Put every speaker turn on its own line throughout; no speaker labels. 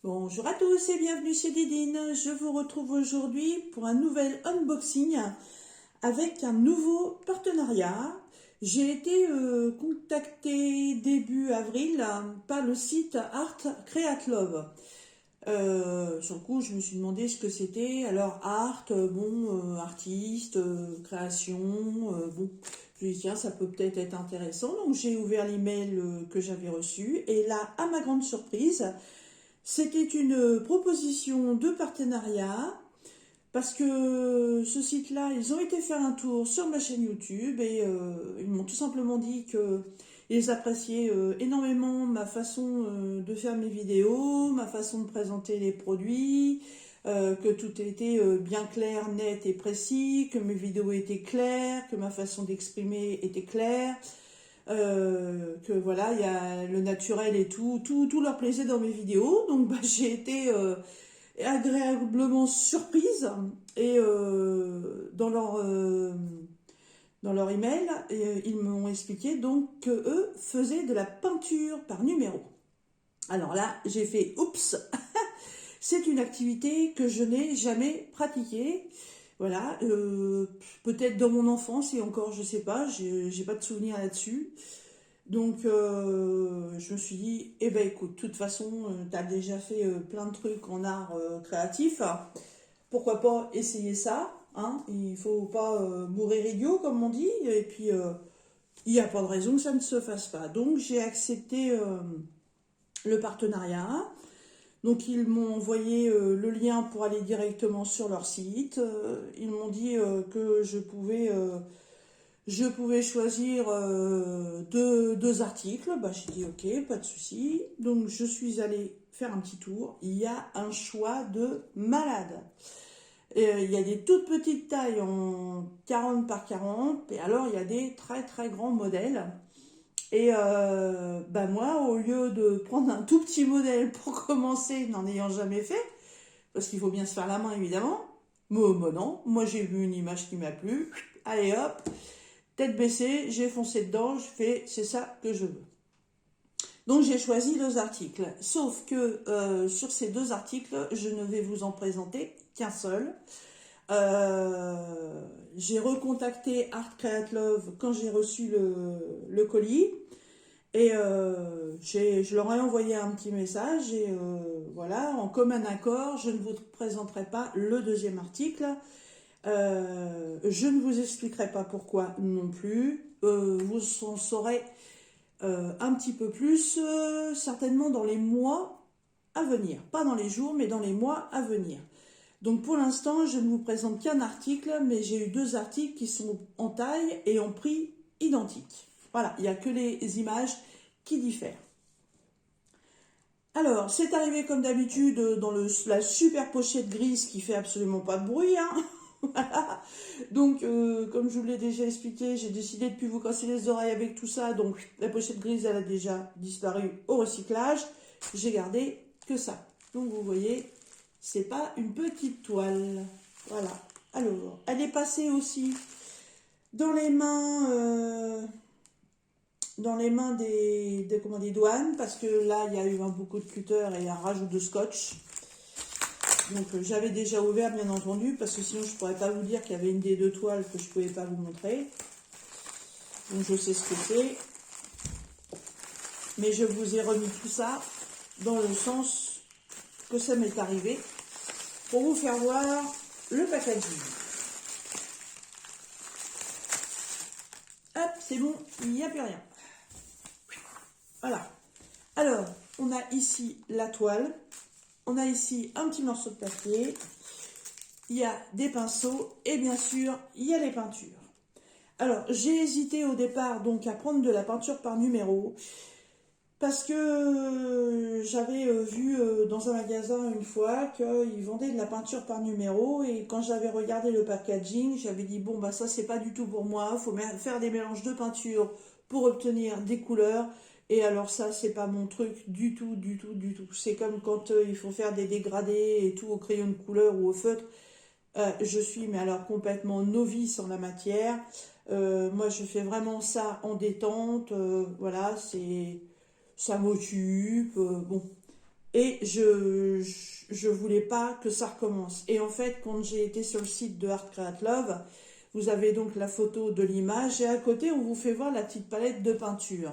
Bonjour à tous et bienvenue chez Didine. Je vous retrouve aujourd'hui pour un nouvel unboxing avec un nouveau partenariat. J'ai été contactée début avril par le site Art Create Love. Sur le coup, je me suis demandé ce que c'était. Alors, art, artiste, création, bon, je me suis dit, tiens, ça peut peut-être être intéressant. Donc, j'ai ouvert l'email que j'avais reçu. Et là, à ma grande surprise, c'était une proposition de partenariat parce que ce site-là, ils ont été faire un tour sur ma chaîne YouTube et ils m'ont tout simplement dit que ils appréciaient énormément ma façon de faire mes vidéos, ma façon de présenter les produits, que tout était bien clair, net et précis, que mes vidéos étaient claires, que ma façon d'exprimer était claire, que voilà, il y a le naturel et tout leur plaisait dans mes vidéos. Donc bah, j'ai été agréablement surprise et dans leur email, ils m'ont expliqué donc que eux faisaient de la peinture par numéro. Alors là, j'ai fait oups, c'est une activité que je n'ai jamais pratiquée. Voilà, peut-être dans mon enfance et encore, je sais pas, j'ai pas de souvenir là-dessus. Donc, je me suis dit, eh ben écoute, de toute façon, tu as déjà fait plein de trucs en art créatif. Pourquoi pas essayer ça, hein? Il faut pas mourir idiot, comme on dit. Et puis, il n'y a pas de raison que ça ne se fasse pas. Donc, j'ai accepté le partenariat. Donc, ils m'ont envoyé le lien pour aller directement sur leur site. Ils m'ont dit que je pouvais choisir deux articles. Bah, j'ai dit ok, pas de souci. Donc je suis allée faire un petit tour. Il y a un choix de malade. Et, il y a des toutes petites tailles en 40 par 40. Et alors il y a des très très grands modèles. Et bah moi, au lieu de prendre un tout petit modèle pour commencer, n'en ayant jamais fait, parce qu'il faut bien se faire la main évidemment, moi non, moi j'ai vu une image qui m'a plu, allez hop, tête baissée, j'ai foncé dedans, je fais, c'est ça que je veux. Donc j'ai choisi deux articles. Sauf que sur ces deux articles, je ne vais vous en présenter qu'un seul. J'ai recontacté Art Create Love quand j'ai reçu le colis. Et je leur ai envoyé un petit message et voilà, en commun accord, je ne vous présenterai pas le deuxième article. Je ne vous expliquerai pas pourquoi non plus. Vous en saurez un petit peu plus, certainement dans les mois à venir. Pas dans les jours, mais dans les mois à venir. Donc pour l'instant, je ne vous présente qu'un article, mais j'ai eu deux articles qui sont en taille et en prix identiques. Voilà, il n'y a que les images qui diffèrent. Alors, c'est arrivé comme d'habitude dans la super pochette grise qui fait absolument pas de bruit, hein. Voilà. Donc, comme je vous l'ai déjà expliqué, j'ai décidé de ne plus vous casser les oreilles avec tout ça. Donc, la pochette grise, elle a déjà disparu au recyclage. J'ai gardé que ça. Donc, vous voyez, c'est pas une petite toile. Voilà. Alors, elle est passée aussi dans les mains, des douanes, parce que là, il y a eu un beaucoup de cutter et un rajout de scotch. Donc j'avais déjà ouvert bien entendu parce que sinon je ne pourrais pas vous dire qu'il y avait une des deux toiles que je ne pouvais pas vous montrer. Donc je sais ce que c'est. Mais je vous ai remis tout ça dans le sens que ça m'est arrivé pour vous faire voir le packaging. Hop, c'est bon, il n'y a plus rien. Voilà. Alors, on a ici la toile. On a ici un petit morceau de papier. Il y a des pinceaux et bien sûr, il y a les peintures. Alors, j'ai hésité au départ donc à prendre de la peinture par numéro parce que j'avais vu dans un magasin une fois qu'ils vendaient de la peinture par numéro et quand j'avais regardé le packaging, j'avais dit bon bah ça c'est pas du tout pour moi, il faut faire des mélanges de peinture pour obtenir des couleurs. Et alors ça, c'est pas mon truc du tout, du tout, du tout. C'est comme quand il faut faire des dégradés et tout au crayon de couleur ou au feutre. Je suis mais alors complètement novice en la matière. Moi, je fais vraiment ça en détente. Voilà, ça m'occupe. Bon, Et je voulais pas que ça recommence. Et en fait, quand j'ai été sur le site de Art Create Love, vous avez donc la photo de l'image et à côté, on vous fait voir la petite palette de peinture.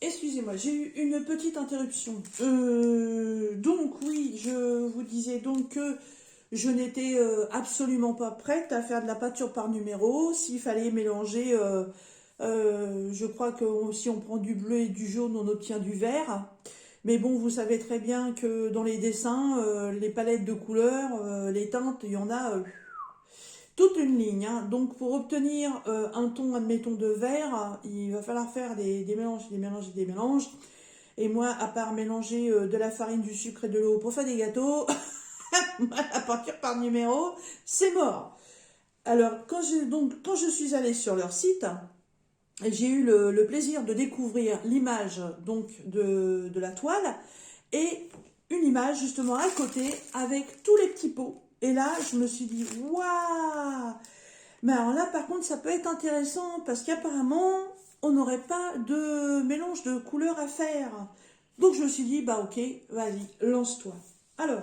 Excusez-moi, j'ai eu une petite interruption. Donc oui, je vous disais donc que je n'étais absolument pas prête à faire de la peinture par numéro. S'il fallait mélanger, je crois que si on prend du bleu et du jaune, on obtient du vert. Mais bon, vous savez très bien que dans les dessins, les palettes de couleurs, les teintes, il y en a toute une ligne, hein. Donc pour obtenir un ton, admettons, de vert, il va falloir faire des mélanges, des mélanges et des mélanges. Et moi, à part mélanger de la farine, du sucre et de l'eau pour faire des gâteaux, la peinture par numéro, c'est mort. Alors, quand je suis allée sur leur site, j'ai eu le plaisir de découvrir l'image donc de la toile et une image justement à côté avec tous les petits pots. Et là, je me suis dit, waouh! Mais alors là, par contre, ça peut être intéressant parce qu'apparemment, on n'aurait pas de mélange de couleurs à faire. Donc je me suis dit, bah ok, vas-y, lance-toi. Alors,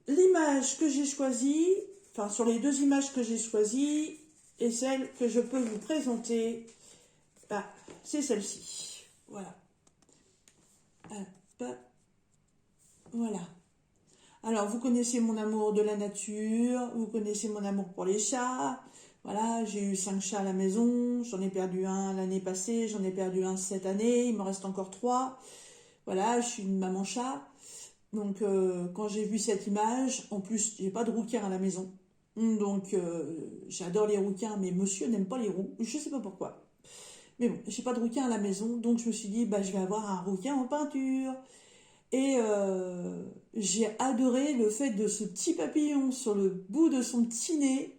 l'image que j'ai choisie, enfin sur les deux images que j'ai choisies, et celle que je peux vous présenter, bah, c'est celle-ci. Voilà. Hop, voilà. Alors, vous connaissez mon amour de la nature, vous connaissez mon amour pour les chats. Voilà, j'ai eu 5 chats à la maison, j'en ai perdu un l'année passée, j'en ai perdu un cette année, il me reste encore 3. Voilà, je suis une maman chat. Donc, quand j'ai vu cette image, en plus, j'ai pas de rouquin à la maison. Donc, j'adore les rouquins, mais monsieur n'aime pas les roux, je sais pas pourquoi. Mais bon, j'ai pas de rouquin à la maison, donc je me suis dit, bah, je vais avoir un rouquin en peinture. Et j'ai adoré le fait de ce petit papillon sur le bout de son petit nez.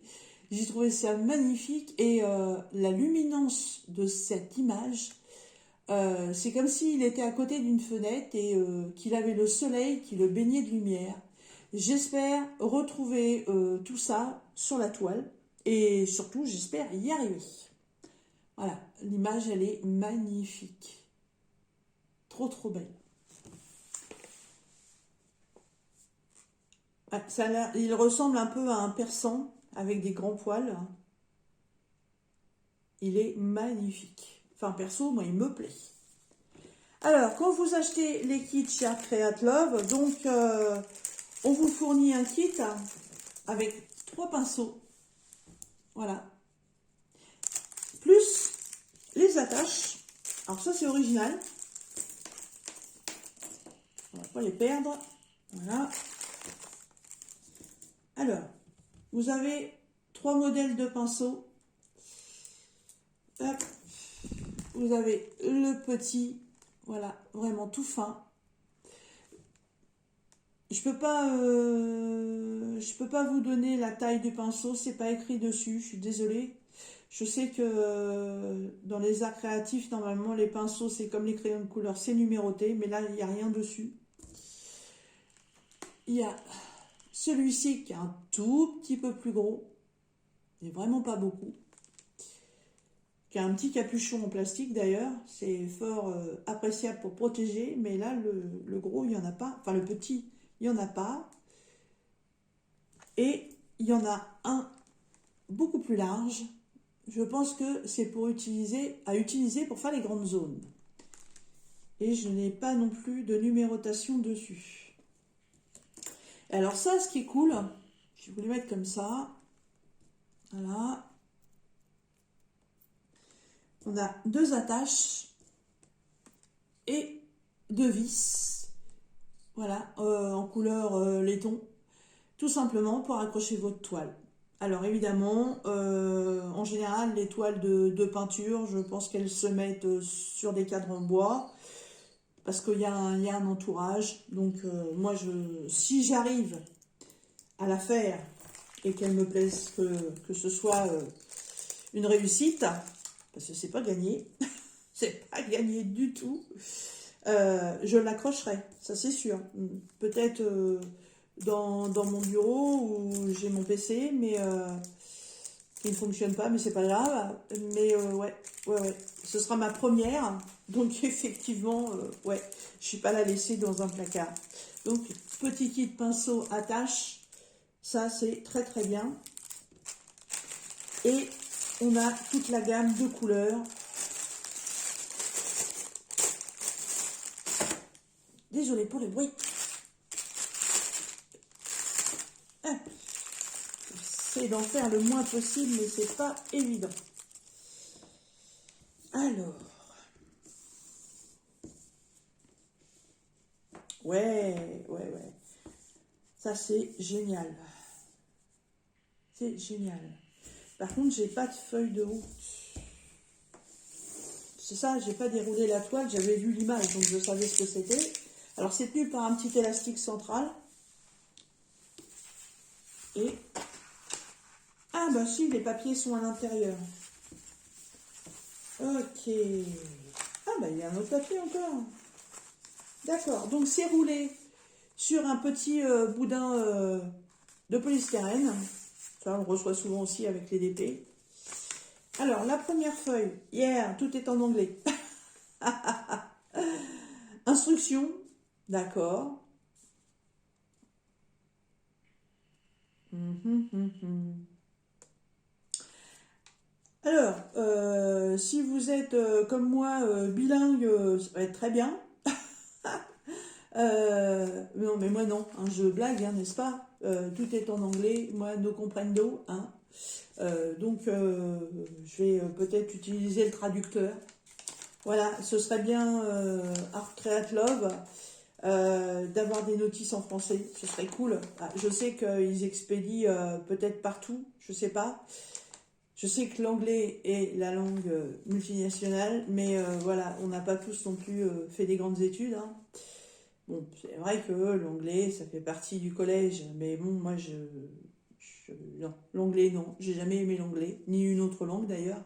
J'ai trouvé ça magnifique et la luminance de cette image, c'est comme s'il était à côté d'une fenêtre et qu'il avait le soleil qui le baignait de lumière. J'espère retrouver tout ça sur la toile et surtout j'espère y arriver. Voilà, l'image elle est magnifique. Trop trop belle. Ah, il ressemble un peu à un persan avec des grands poils. Il est magnifique. Enfin, perso, moi, il me plaît. Alors, quand vous achetez les kits chez Art Create Love, donc, on vous fournit un kit avec 3 pinceaux. Voilà. Plus les attaches. Alors, ça, c'est original. On va pas les perdre. Voilà. Alors, vous avez 3 modèles de pinceaux. Hop. Vous avez le petit, voilà, vraiment tout fin. Je peux pas vous donner la taille du pinceau, c'est pas écrit dessus, je suis désolée. Je sais que dans les arts créatifs, normalement, les pinceaux, c'est comme les crayons de couleur, c'est numéroté, mais là, il n'y a rien dessus. Il y a celui-ci qui est un tout petit peu plus gros, mais vraiment pas beaucoup. Qui a un petit capuchon en plastique d'ailleurs, c'est fort appréciable pour protéger, mais là, le gros, il n'y en a pas. Enfin, le petit, il n'y en a pas. Et il y en a un beaucoup plus large. Je pense que c'est pour utiliser pour faire les grandes zones. Et je n'ai pas non plus de numérotation dessus. Et alors ça, ce qui est cool, je vais vous les mettre comme ça. Voilà. On a 2 attaches et 2 vis. Voilà, en couleur laiton. Tout simplement pour accrocher votre toile. Alors évidemment, en général, les toiles de peinture, je pense qu'elles se mettent sur des cadres en bois. Parce qu'il y a un entourage. Donc moi, si j'arrive à la faire et qu'elle me plaise, que ce soit une réussite, parce que c'est pas gagné, c'est pas gagné du tout, je l'accrocherai, ça c'est sûr. Peut-être dans mon bureau où j'ai mon PC, mais qui ne fonctionne pas, mais c'est pas grave. Mais ouais. Ce sera ma première. Donc effectivement, ouais, je suis pas la laisser dans un placard. Donc, petit kit pinceau attache. Ça, c'est très très bien. Et on a toute la gamme de couleurs. Désolée pour le bruit. J'essaie d'en faire le moins possible, mais c'est pas évident. Alors. Ouais. Ça, c'est génial. C'est génial. Par contre, j'ai pas de feuille de route. C'est ça, j'ai pas déroulé la toile, j'avais vu l'image, donc je savais ce que c'était. Alors, c'est tenu par un petit élastique central. Et... ah, bah si, les papiers sont à l'intérieur. Ok. Ah, bah il y a un autre papier encore. D'accord, donc c'est roulé sur un petit boudin de polystyrène. Ça, on le reçoit souvent aussi avec les DP. Alors, la première feuille, tout est en anglais. Instruction, d'accord. Alors, si vous êtes comme moi bilingue, ça va être très bien. Non, mais moi non, hein, je blague, hein, n'est-ce pas? Tout est en anglais, moi no comprendo, hein. Donc, je vais peut-être utiliser le traducteur. Voilà, ce serait bien Art Create Love d'avoir des notices en français, ce serait cool. Ah, je sais qu'ils expédient peut-être partout, je sais pas. Je sais que l'anglais est la langue multinationale, mais voilà, on n'a pas tous non plus fait des grandes études, hein. Bon, c'est vrai que l'anglais, ça fait partie du collège, mais bon, moi, non, l'anglais, non, j'ai jamais aimé l'anglais, ni une autre langue d'ailleurs.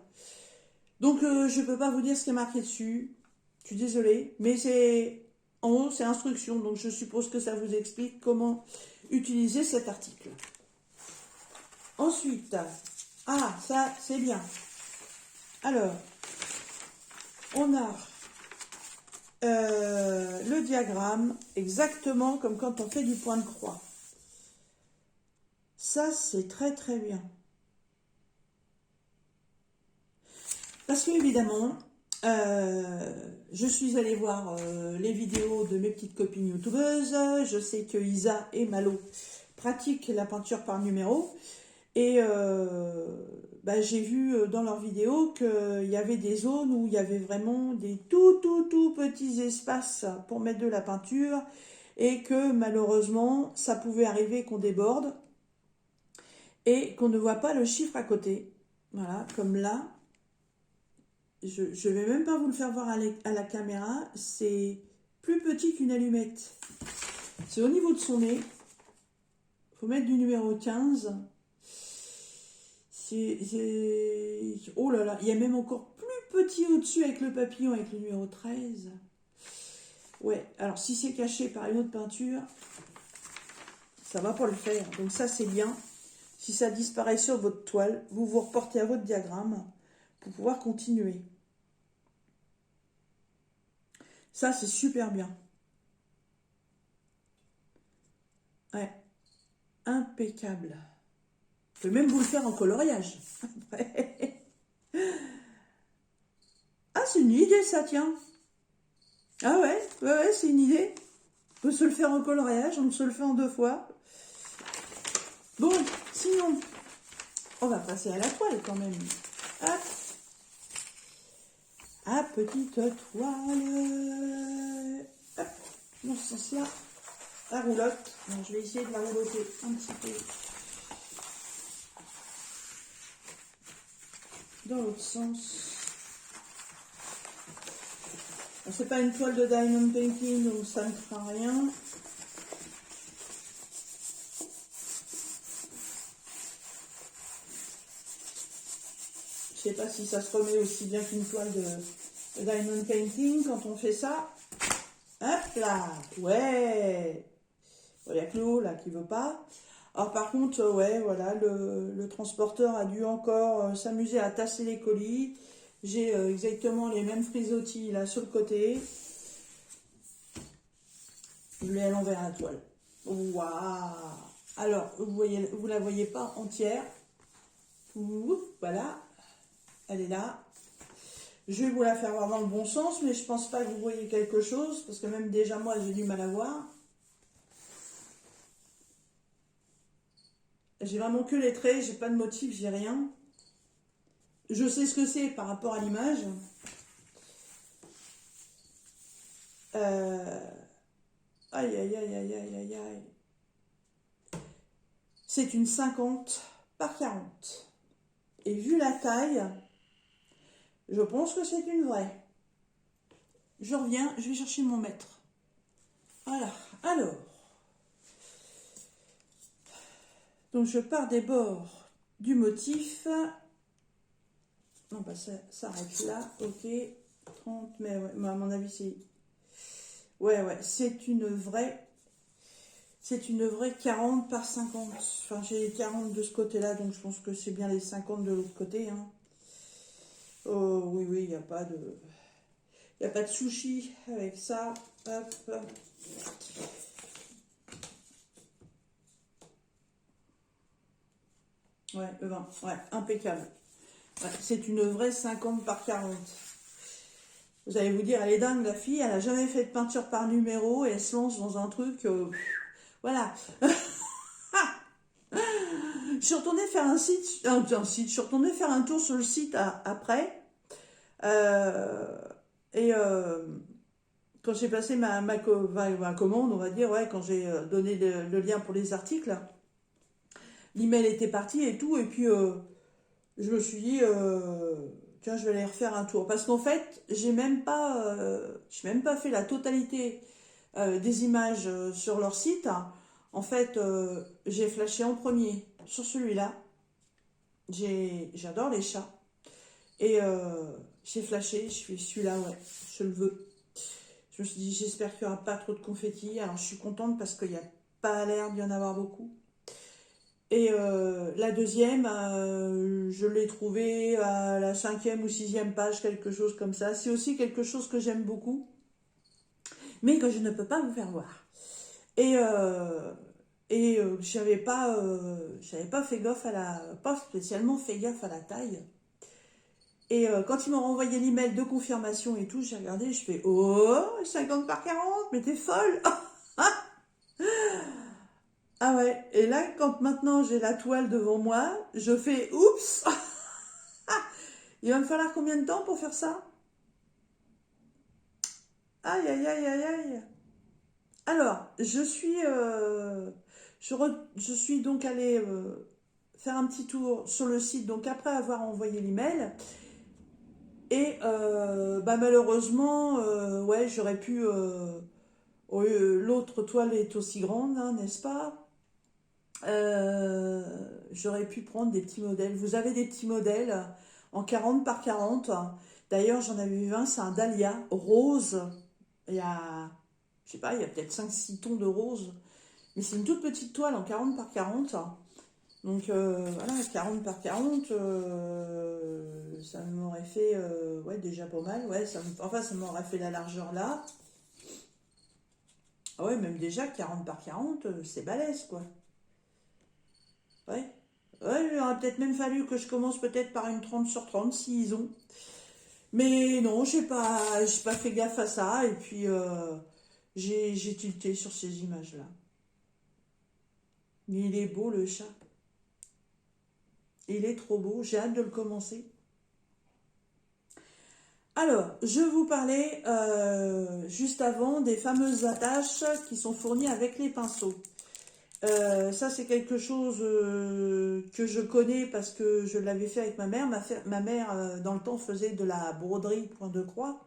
Donc, je peux pas vous dire ce qui est marqué dessus, je suis désolée, mais c'est en haut, c'est instruction, donc je suppose que ça vous explique comment utiliser cet article. Ensuite, ça, c'est bien. Alors, on a le diagramme, exactement comme quand on fait du point de croix. Ça, c'est très très bien. Parce que évidemment, je suis allée voir les vidéos de mes petites copines youtubeuses. Je sais que Isa et Malo pratiquent la peinture par numéro. Et j'ai vu dans leurs vidéos qu'il y avait des zones où il y avait vraiment des tout petits espaces pour mettre de la peinture et que malheureusement ça pouvait arriver qu'on déborde et qu'on ne voit pas le chiffre à côté. Voilà, comme là, je ne vais même pas vous le faire voir à la caméra, c'est plus petit qu'une allumette. C'est au niveau de son nez, il faut mettre du numéro 15. Oh là là, il y a même encore plus petit au-dessus avec le papillon, avec le numéro 13. Ouais, alors si c'est caché par une autre peinture, ça va pas le faire. Donc ça, c'est bien. Si ça disparaît sur votre toile, vous vous reportez à votre diagramme pour pouvoir continuer. Ça, c'est super bien. Ouais, impeccable. Je peux même vous le faire en coloriage. Ah, c'est une idée, ça, tiens. Ah ouais, c'est une idée. On peut se le faire en coloriage, on se le fait en 2 fois. Bon, sinon, on va passer à la toile quand même. Hop. Ah, petite toile. Hop. Dans ce sens-là, la roulotte. Bon, je vais essayer de la roulotter un petit peu. Dans l'autre sens. C'est pas une toile de diamond painting, donc ça ne fera rien. Je sais pas si ça se remet aussi bien qu'une toile de diamond painting quand on fait ça. Hop là, ouais. Il y a que l'eau là qui veut pas. Alors par contre, ouais, voilà, le transporteur a dû encore s'amuser à tasser les colis. J'ai exactement les mêmes frisottis là sur le côté. Je l'ai à l'envers la toile. Waouh! Alors, vous la voyez pas entière. Ouh, voilà, elle est là. Je vais vous la faire voir dans le bon sens, mais je pense pas que vous voyez quelque chose, parce que même déjà moi j'ai du mal à voir. J'ai vraiment que les traits, j'ai pas de motif, j'ai rien. Je sais ce que c'est par rapport à l'image. Aïe, aïe, aïe, aïe, aïe, aïe, aïe. C'est une 50 par 40. Et vu la taille, je pense que c'est une vraie. Je reviens, je vais chercher mon mètre. Voilà, alors. Donc je pars des bords du motif. Non, bah ça s'arrête là, ok. 30, mais ouais, à mon avis c'est... Ouais, ouais, c'est une vraie 40 par 50. Enfin, j'ai les 40 de ce côté-là, donc je pense que c'est bien les 50 de l'autre côté. Hein. Oh, oui, oui, il n'y a pas de... Il n'y a pas de sushi avec ça. Hop. Ouais, le 20. Ouais, impeccable. Ouais, c'est une vraie 50 par 40. Vous allez vous dire, elle est dingue, la fille, elle n'a jamais fait de peinture par numéro et elle se lance dans un truc... voilà. Je suis retournée faire je suis retournée faire un tour sur le site après. Et quand j'ai passé ma commande, on va dire, ouais, quand j'ai donné le lien pour les articles, l'email était parti et tout. Et puis, je me suis dit, tiens, je vais aller refaire un tour. Parce qu'en fait, j'ai même pas fait la totalité des images sur leur site. En fait, j'ai flashé en premier sur celui-là. J'adore les chats. Et j'ai flashé, je suis celui-là, ouais, je le veux. Je me suis dit, j'espère qu'il n'y aura pas trop de confettis. Alors, je suis contente parce qu'il n'y a pas l'air d'y en avoir beaucoup. Et la deuxième, je l'ai trouvée à la 5e ou 6e page, quelque chose comme ça. C'est aussi quelque chose que j'aime beaucoup, mais que je ne peux pas vous faire voir. Et j'avais pas fait gaffe pas spécialement fait gaffe à la taille. Et quand ils m'ont renvoyé l'email de confirmation et tout, j'ai regardé, je fais oh 50 par 40, mais t'es folle. Ah ouais. Et là, quand maintenant j'ai la toile devant moi, je fais oups. Il va me falloir combien de temps pour faire ça? Aïe aïe aïe aïe aïe. Alors, je suis donc allée faire un petit tour sur le site, donc après avoir envoyé l'email. Et bah malheureusement, ouais, j'aurais pu. L'autre toile est aussi grande, hein, n'est-ce pas? J'aurais pu prendre des petits modèles. Vous avez des petits modèles en 40 par 40. D'ailleurs, j'en avais vu un, c'est un dahlia rose. Il y a, je sais pas, il y a peut-être 5-6 tons de rose. Mais c'est une toute petite toile en 40 par 40. Donc voilà, 40 par 40, ça m'aurait fait ouais, déjà pas mal. Ouais, enfin, ça m'aurait fait la largeur là. Ah ouais, même déjà 40 par 40, c'est balèze quoi. Ouais. Ouais, il aurait peut-être même fallu que je commence peut-être par une 30 sur 30 s'ils ont. Mais non, j'ai pas fait gaffe à ça. Et puis, j'ai tilté sur ces images-là. Mais il est beau le chat. Il est trop beau. J'ai hâte de le commencer. Alors, je vous parlais juste avant des fameuses attaches qui sont fournies avec les pinceaux. Ça, c'est quelque chose que je connais parce que je l'avais fait avec ma mère. Ma mère, dans le temps, faisait de la broderie point de croix.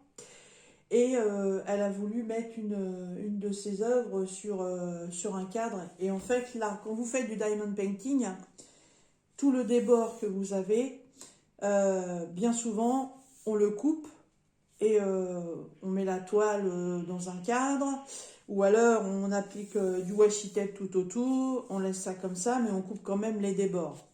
Et elle a voulu mettre une de ses œuvres sur un cadre. Et en fait, là, quand vous faites du diamond painting, tout le débord que vous avez, bien souvent, on le coupe et on met la toile dans un cadre, ou alors on applique du washi tape tout autour, on laisse ça comme ça, mais on coupe quand même les débords.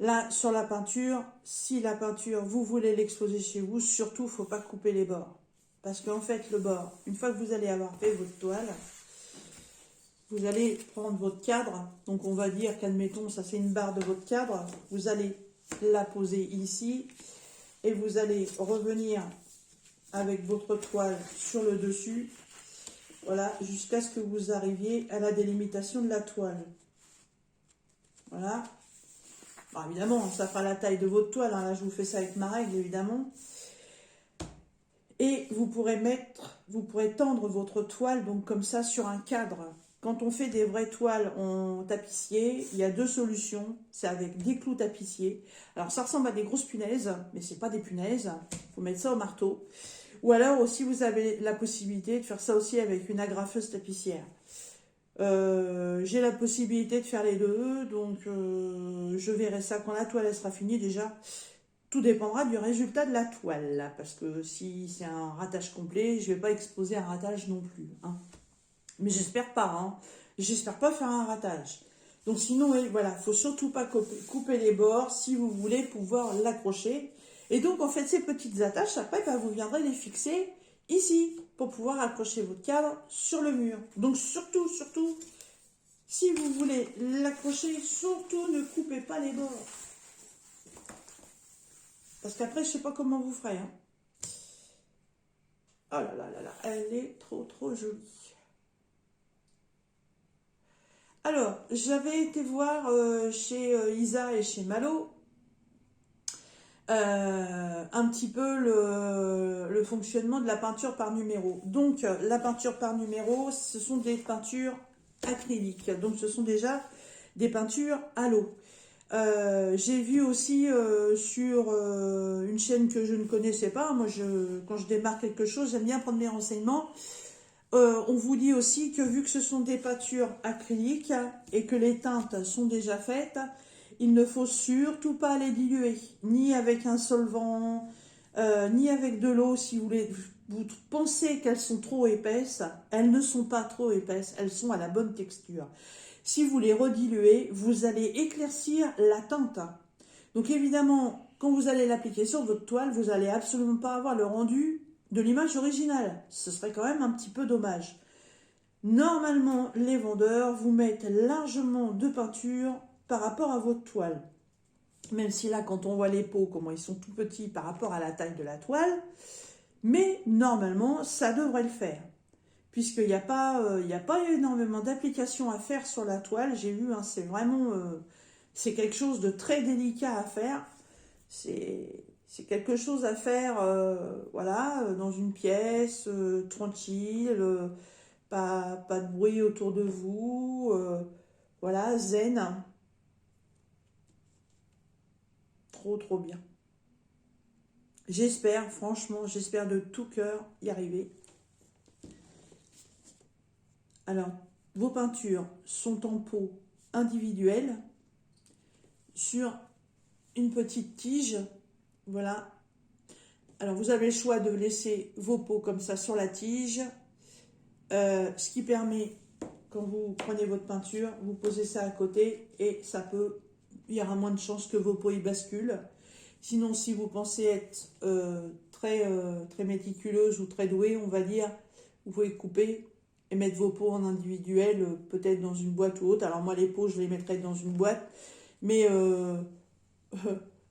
Là, sur la peinture, si la peinture, vous voulez l'exposer chez vous, surtout, il ne faut pas couper les bords. Parce qu'en fait, le bord, une fois que vous allez avoir fait votre toile, vous allez prendre votre cadre. Donc, on va dire qu'admettons, ça c'est une barre de votre cadre. Vous allez la poser ici. Et vous allez revenir avec votre toile sur le dessus. Voilà, jusqu'à ce que vous arriviez à la délimitation de la toile. Voilà. Bon, évidemment, ça fera la taille de votre toile. Hein. Là, je vous fais ça avec ma règle, évidemment. Et vous pourrez tendre votre toile, donc comme ça, sur un cadre. Quand on fait des vraies toiles en tapissier, il y a deux solutions. C'est avec des clous tapissiers. Alors, ça ressemble à des grosses punaises, mais c'est pas des punaises. Il faut mettre ça au marteau. Ou alors aussi, vous avez la possibilité de faire ça aussi avec une agrafeuse tapissière. J'ai la possibilité de faire les deux, donc je verrai ça quand la toile elle sera finie. Déjà, tout dépendra du résultat de la toile, parce que si c'est un ratage complet, je vais pas exposer un ratage non plus. Hein. Mais j'espère pas, hein. J'espère pas faire un ratage. Donc sinon, voilà, faut surtout pas couper les bords si vous voulez pouvoir l'accrocher. Et donc, en fait, ces petites attaches, après, bah, vous viendrez les fixer ici, pour pouvoir accrocher votre cadre sur le mur. Donc, surtout, si vous voulez l'accrocher, surtout ne coupez pas les bords. Parce qu'après, je sais pas comment vous ferez. Hein. Oh là là là là, elle est trop jolie. Alors, j'avais été voir chez Isa et chez Malo un petit peu le fonctionnement de la peinture par numéro. Donc, la peinture par numéro, ce sont des peintures acryliques. Donc, ce sont déjà des peintures à l'eau. J'ai vu aussi sur une chaîne que je ne connaissais pas. Moi, quand je démarre quelque chose, j'aime bien prendre mes renseignements. On vous dit aussi que vu que ce sont des peintures acryliques et que les teintes sont déjà faites, il ne faut surtout pas les diluer, ni avec un solvant, ni avec de l'eau. Si vous pensez qu'elles sont trop épaisses, elles ne sont pas trop épaisses, elles sont à la bonne texture. Si vous les rediluez, vous allez éclaircir la teinte. Donc évidemment, quand vous allez l'appliquer sur votre toile, vous n'allez absolument pas avoir le rendu de l'image originale. Ce serait quand même un petit peu dommage. Normalement, les vendeurs vous mettent largement de peinture par rapport à votre toile. Même si là, quand on voit les pots, comment ils sont tout petits par rapport à la taille de la toile. Mais normalement, ça devrait le faire. Puisqu'il n'y a pas énormément d'applications à faire sur la toile. J'ai vu, hein, c'est vraiment... c'est quelque chose de très délicat à faire. C'est quelque chose à faire, voilà, dans une pièce, tranquille, pas de bruit autour de vous, voilà, zen. Trop bien. J'espère, franchement, j'espère de tout cœur y arriver. Alors, vos peintures sont en pot individuel sur une petite tige. Voilà. Alors, vous avez le choix de laisser vos pots comme ça sur la tige. Ce qui permet, quand vous prenez votre peinture, vous posez ça à côté et il y aura moins de chances que vos pots y basculent. Sinon, si vous pensez être très méticuleuse ou très douée, on va dire, vous pouvez couper et mettre vos pots en individuel, peut-être dans une boîte ou autre. Alors moi, les pots, je les mettrai dans une boîte. Mais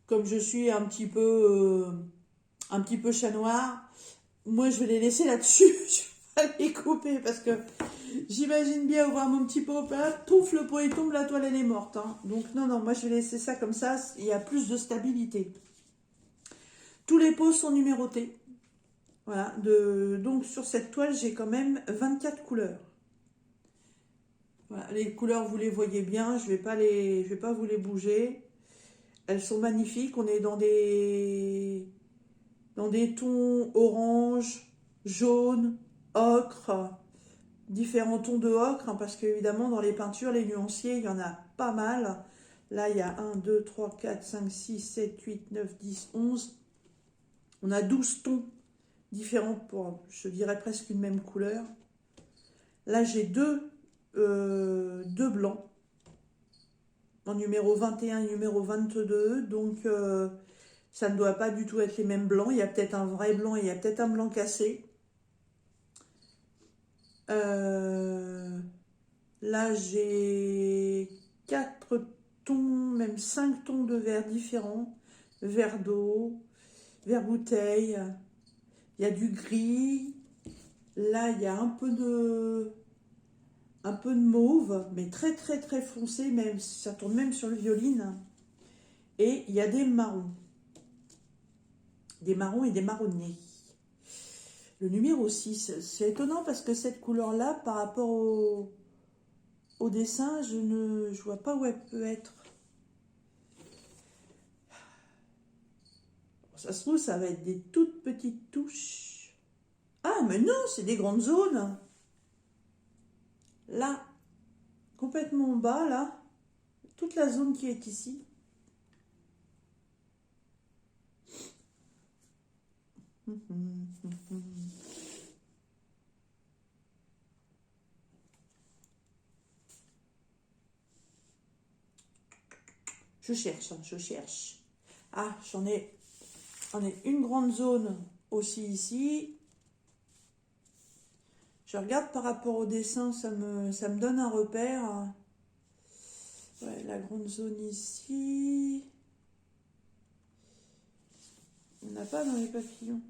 comme je suis un petit peu chat noir, moi, je vais les laisser là-dessus. Je vais pas les couper parce que j'imagine bien ouvrir mon petit pot, pouf, le pot il tombe, la toile elle est morte. Hein. Donc non, moi je vais laisser ça comme ça, il y a plus de stabilité. Tous les pots sont numérotés. Voilà, donc sur cette toile, j'ai quand même 24 couleurs. Voilà, les couleurs, vous les voyez bien, je vais pas vous les bouger. Elles sont magnifiques, on est dans des tons orange, jaune, ocre, différents tons de ocre, hein, parce qu'évidemment dans les peintures, les nuanciers, il y en a pas mal. Là, il y a 1, 2, 3, 4, 5, 6, 7, 8, 9, 10, 11. On a 12 tons différents pour, je dirais, presque une même couleur. Là, j'ai deux blancs, en numéro 21 et numéro 22. Donc, ça ne doit pas du tout être les mêmes blancs. Il y a peut-être un vrai blanc et il y a peut-être un blanc cassé. Là, j'ai 4 tons, même 5 tons de vert différents. Vert d'eau, vert bouteille, il y a du gris. Là, il y a un peu de mauve, mais très très très foncé, même ça tourne même sur le violine. Et il y a des marrons et des marronniers. Le numéro 6, c'est étonnant parce que cette couleur-là, par rapport au dessin, je vois pas où elle peut être. Ça se trouve, ça va être des toutes petites touches. Ah, mais non, c'est des grandes zones. Là, complètement en bas, là, toute la zone qui est ici. Je cherche, hein, je cherche. Ah, j'en ai une grande zone aussi ici. Je regarde par rapport au dessin, ça me donne un repère. Ouais, la grande zone ici. On n'a pas dans les papillons.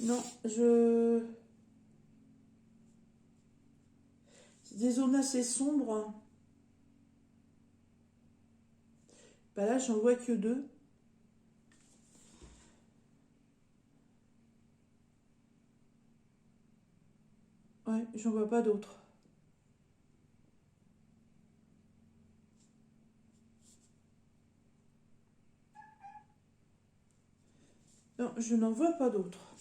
Non, c'est des zones assez sombres. Bah là, j'en vois que 2. Ouais, j'en vois pas d'autres. Non, je n'en vois pas d'autres.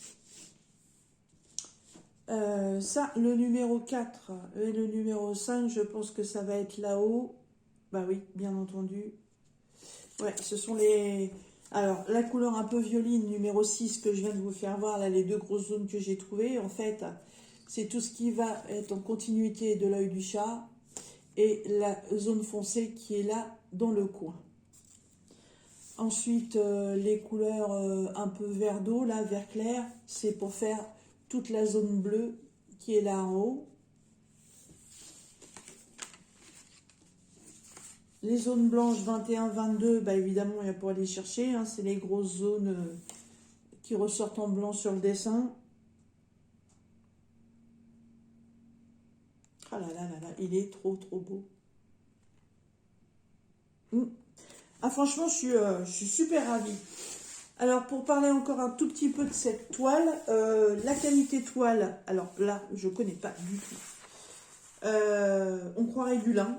Ça, le numéro 4 et le numéro 5, je pense que ça va être là-haut. Bah oui, bien entendu. Ouais, ce sont les... Alors, la couleur un peu violine, numéro 6, que je viens de vous faire voir, là, les 2 grosses zones que j'ai trouvées, en fait, c'est tout ce qui va être en continuité de l'œil du chat et la zone foncée qui est là, dans le coin. Ensuite, les couleurs un peu vert d'eau, là, vert clair, c'est pour faire toute la zone bleue qui est là en haut. Les zones blanches 21, 22, bah évidemment, il y a pour aller chercher. Hein, c'est les grosses zones qui ressortent en blanc sur le dessin. Ah là là là là, il est trop trop beau. Ah franchement, je suis super ravie. Alors pour parler encore un tout petit peu de cette toile, la qualité toile, alors là, je connais pas du tout. On croirait du lin,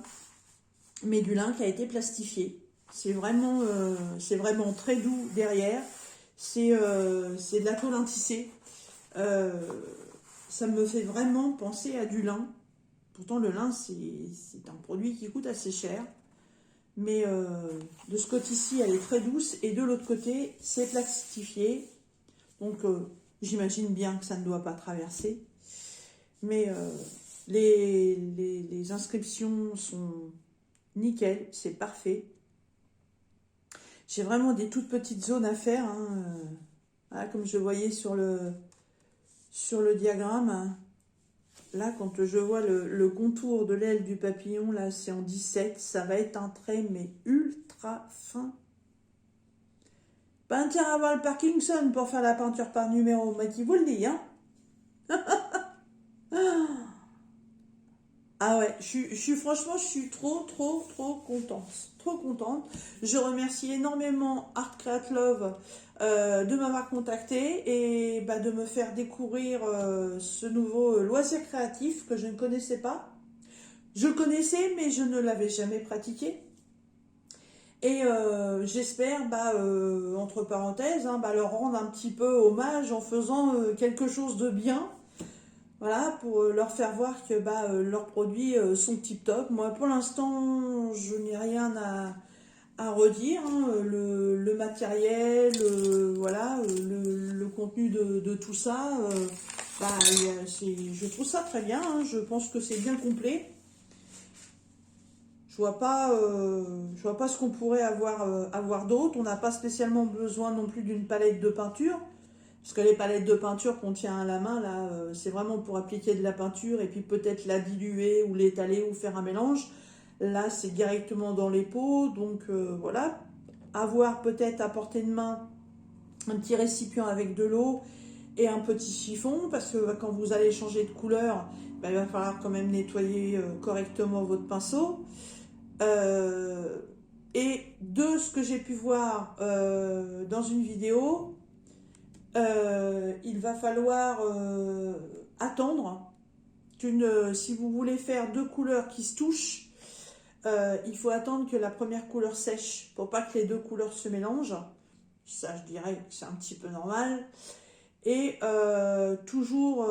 mais du lin qui a été plastifié. C'est vraiment très doux derrière. C'est de la tôle tissée. Ça me fait vraiment penser à du lin. Pourtant, le lin, c'est un produit qui coûte assez cher. Mais de ce côté-ci, elle est très douce. Et de l'autre côté, c'est plastifié. Donc, j'imagine bien que ça ne doit pas traverser. Mais les inscriptions sont nickel, c'est parfait. J'ai vraiment des toutes petites zones à faire. Hein, voilà, comme je voyais sur le diagramme. Hein. Là, quand je vois le contour de l'aile du papillon, là, c'est en 17. Ça va être un trait, mais ultra fin. Pas intérêt à avoir le Parkinson pour faire la peinture par numéro, mais qui vous le dit, hein. Ah ouais, franchement, je suis trop, trop, trop contente. Trop contente. Je remercie énormément Art Create Love de m'avoir contacté et bah, de me faire découvrir ce nouveau loisir créatif que je ne connaissais pas. Je le connaissais, mais je ne l'avais jamais pratiqué. Et j'espère, bah, entre parenthèses, hein, bah, leur rendre un petit peu hommage en faisant quelque chose de bien. Voilà, pour leur faire voir que leurs produits sont tip top. Moi, pour l'instant, je n'ai rien à redire, hein. Le matériel, voilà, le contenu de tout ça, je trouve ça très bien, hein. Je pense que c'est bien complet. Je vois pas ce qu'on pourrait avoir d'autre. On n'a pas spécialement besoin non plus d'une palette de peinture. Parce que les palettes de peinture qu'on tient à la main, là, c'est vraiment pour appliquer de la peinture et puis peut-être la diluer ou l'étaler ou faire un mélange. Là, c'est directement dans les pots. Donc voilà. Avoir peut-être à portée de main un petit récipient avec de l'eau et un petit chiffon. Parce que quand vous allez changer de couleur, il va falloir quand même nettoyer correctement votre pinceau. Et de ce que j'ai pu voir dans une vidéo, il va falloir attendre si vous voulez faire deux couleurs qui se touchent, il faut attendre que la première couleur sèche pour pas que les deux couleurs se mélangent. Ça, je dirais que c'est un petit peu normal. Et toujours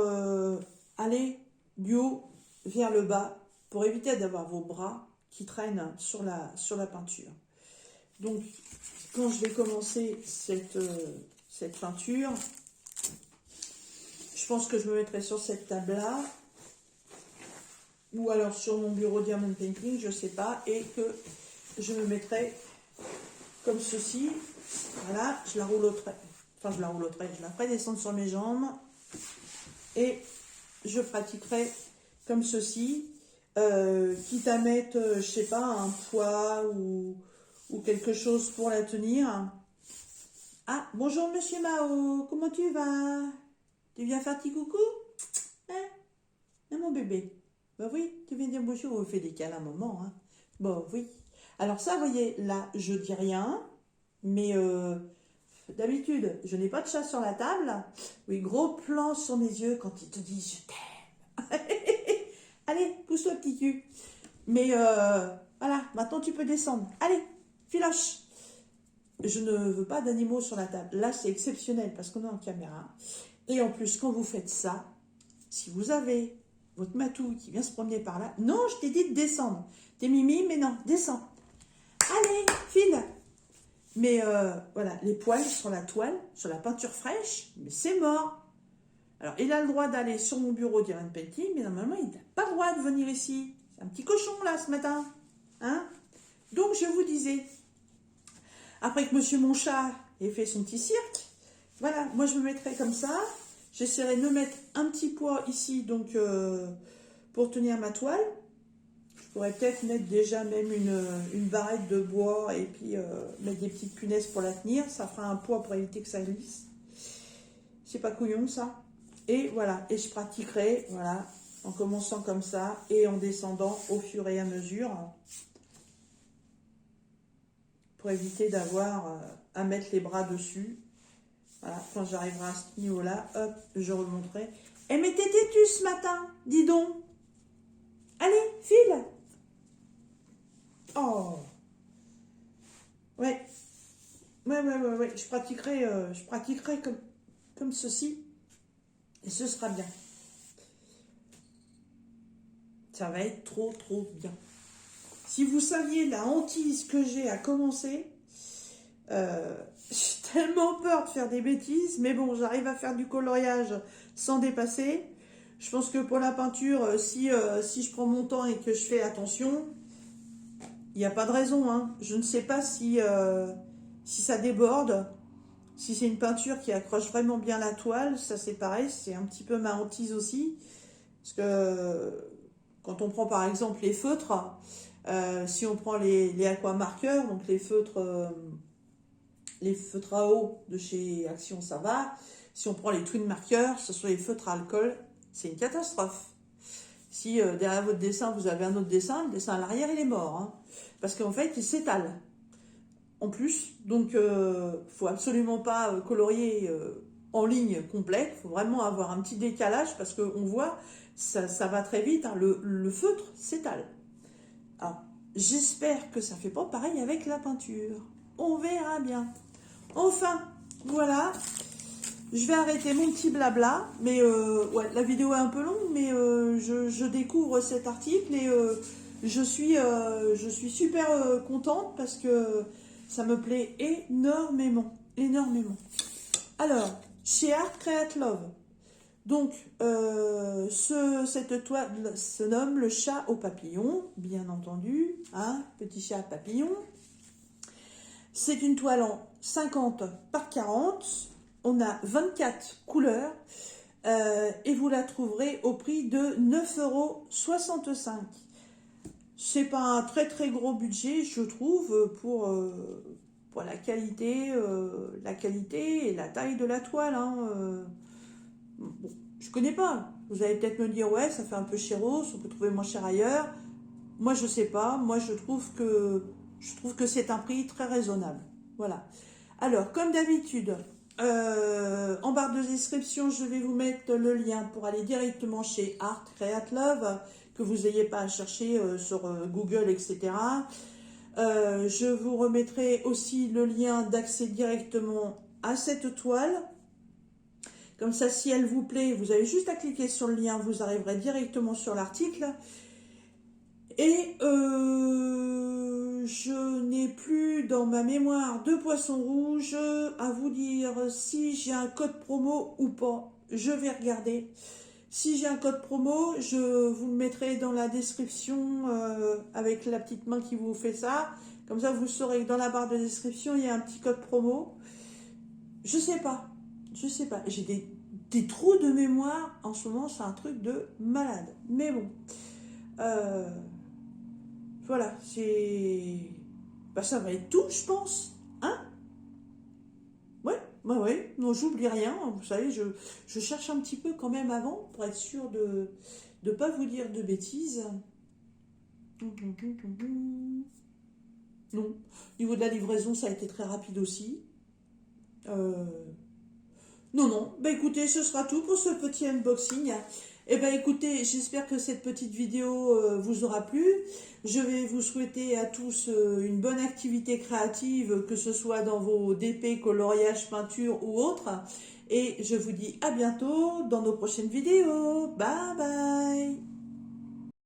aller du haut vers le bas pour éviter d'avoir vos bras qui traînent sur la peinture. Donc, quand je vais commencer cette peinture, je pense que je me mettrai sur cette table-là, ou alors sur mon bureau Diamond Painting, je sais pas, et que je me mettrai comme ceci. Voilà, je la rouloterai, je la ferai descendre sur mes jambes, et je pratiquerai comme ceci, quitte à mettre, je sais pas, un poids ou quelque chose pour la tenir. Ah, bonjour Monsieur Mao, comment tu vas? Tu viens faire petit coucou? Hein? Hein, mon bébé? Bah oui, tu viens dire bonjour, on fait des câlins un moment, hein. Bon, oui. Alors ça, vous voyez, là, je dis rien, mais d'habitude, je n'ai pas de chat sur la table. Oui, gros plan sur mes yeux quand il te dit je t'aime. Allez, pousse-toi petit cul. Mais voilà, maintenant tu peux descendre. Allez, filoche. Je ne veux pas d'animaux sur la table. Là, c'est exceptionnel parce qu'on est en caméra. Et en plus, quand vous faites ça, si vous avez votre matou qui vient se promener par là, non, je t'ai dit de descendre. T'es mimi, mais non, descends. Allez, file. Mais voilà, les poils sur la toile, sur la peinture fraîche, mais c'est mort. Alors, il a le droit d'aller sur mon bureau Diamond Painting, mais normalement, il n'a pas le droit de venir ici. C'est un petit cochon, là, ce matin. Hein? Donc, je vous disais, après que Monsieur mon chat ait fait son petit cirque, voilà, moi, je me mettrai comme ça. J'essaierai de me mettre un petit poids ici, donc, pour tenir ma toile. Je pourrais peut-être mettre déjà même une barrette de bois et puis mettre des petites punaises pour la tenir. Ça fera un poids pour éviter que ça glisse. C'est pas couillon, ça. Et voilà, et je pratiquerai, voilà, en commençant comme ça et en descendant au fur et à mesure pour éviter d'avoir à mettre les bras dessus. Voilà, quand j'arriverai à ce niveau-là, hop, je remonterai. Eh, mais t'es têtu ce matin, dis donc. Allez, file. Oh. Ouais. Ouais. Je pratiquerai comme ceci. Et ce sera bien. Ça va être trop bien. Si vous saviez la hantise que j'ai à commencer, j'ai tellement peur de faire des bêtises, mais bon, j'arrive à faire du coloriage sans dépasser. Je pense que pour la peinture, si je prends mon temps et que je fais attention, il n'y a pas de raison, hein. Je ne sais pas si ça déborde. Si c'est une peinture qui accroche vraiment bien la toile, ça c'est pareil, c'est un petit peu ma hantise aussi. Parce que quand on prend par exemple les feutres, si on prend les aquamarqueurs, donc les feutres à eau de chez Action ça va. Si on prend les twin marqueurs, ce sont les feutres à alcool, c'est une catastrophe. Si derrière votre dessin vous avez un autre dessin, le dessin à l'arrière il est mort. Hein, parce qu'en fait il s'étale. En plus, donc faut absolument pas colorier en ligne complète, faut vraiment avoir un petit décalage parce qu'on voit, ça va très vite, hein, le feutre s'étale. Alors, j'espère que ça fait pas pareil avec la peinture. On verra bien. Enfin, voilà. je vais arrêter mon petit blabla, mais ouais, la vidéo est un peu longue, mais je découvre cet article et je suis super contente parce que ça me plaît énormément, énormément. Alors, chez Art Create Love, donc cette toile se nomme le chat au papillon, bien entendu, hein, petit chat papillon. C'est une toile en 50 par 40. On a 24 couleurs et vous la trouverez au prix de 9,65 €. C'est pas un très très gros budget, je trouve, pour la qualité et la taille de la toile. Hein, bon, je connais pas. Vous allez peut-être me dire, ouais, ça fait un peu chéros, on peut trouver moins cher ailleurs. Moi, je sais pas. Moi, je trouve que c'est un prix très raisonnable. Voilà. Alors, comme d'habitude, en barre de description, je vais vous mettre le lien pour aller directement chez Art Create Love, que vous n'ayez pas à chercher sur Google, etc. Je vous remettrai aussi le lien d'accès directement à cette toile. Comme ça, si elle vous plaît, vous avez juste à cliquer sur le lien, vous arriverez directement sur l'article. Et je n'ai plus dans ma mémoire de poisson rouge à vous dire si j'ai un code promo ou pas. Je vais regarder. Si j'ai un code promo, je vous le mettrai dans la description avec la petite main qui vous fait ça. Comme ça, vous saurez que dans la barre de description, il y a un petit code promo. Je sais pas. Je sais pas. J'ai des trous de mémoire. En ce moment, c'est un truc de malade. Mais bon. Voilà, ça va être tout, je pense. Hein? Ouais, ouais. Non, j'oublie rien. Vous savez, je cherche un petit peu quand même avant pour être sûr de ne pas vous dire de bêtises. Non. Au niveau de la livraison, ça a été très rapide aussi. Non. Bah écoutez, ce sera tout pour ce petit unboxing. Eh bien écoutez, j'espère que cette petite vidéo vous aura plu. Je vais vous souhaiter à tous une bonne activité créative, que ce soit dans vos DP, coloriage, peinture ou autre. Et je vous dis à bientôt dans nos prochaines vidéos. Bye bye.